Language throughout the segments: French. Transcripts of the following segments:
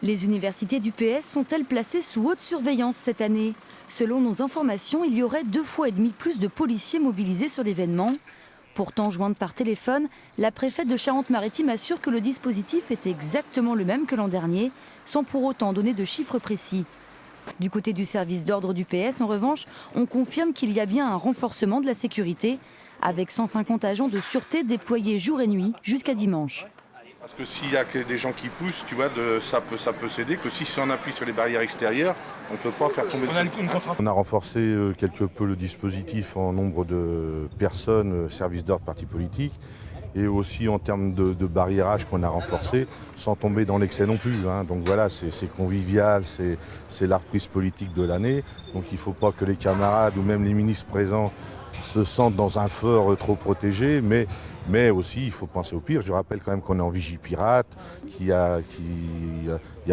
Les universités du PS sont-elles placées sous haute surveillance cette année? Selon nos informations, il y aurait 2,5 fois plus de policiers mobilisés sur l'événement. Pourtant, jointe par téléphone, la préfète de Charente-Maritime assure que le dispositif est exactement le même que l'an dernier, sans pour autant donner de chiffres précis. Du côté du service d'ordre du PS, en revanche, on confirme qu'il y a bien un renforcement de la sécurité, avec 150 agents de sûreté déployés jour et nuit jusqu'à dimanche. Parce que s'il y a des gens qui poussent, tu vois, ça peut céder, que si on appuie sur les barrières extérieures, on ne peut pas faire tomber le truc. On a renforcé quelque peu le dispositif en nombre de personnes, services d'ordre, partis politiques, et aussi en termes de barriérage qu'on a renforcé, sans tomber dans l'excès non plus. Donc voilà, c'est convivial, c'est la reprise politique de l'année. Donc il ne faut pas que les camarades ou même les ministres présents se sentent dans un fort trop protégé, mais aussi il faut penser au pire. Je rappelle quand même qu'on est en Vigipirate, qu'il y a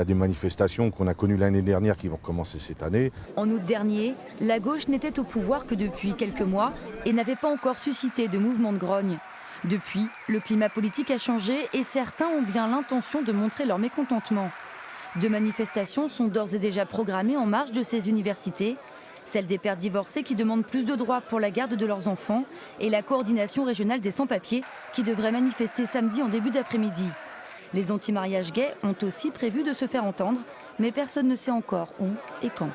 des manifestations qu'on a connues l'année dernière qui vont commencer cette année. En août dernier, la gauche n'était au pouvoir que depuis quelques mois et n'avait pas encore suscité de mouvement de grogne. Depuis, le climat politique a changé et certains ont bien l'intention de montrer leur mécontentement. 2 manifestations sont d'ores et déjà programmées en marge de ces universités. Celle des pères divorcés qui demandent plus de droits pour la garde de leurs enfants et la coordination régionale des sans-papiers qui devrait manifester samedi en début d'après-midi. Les anti-mariages gays ont aussi prévu de se faire entendre, mais personne ne sait encore où et quand.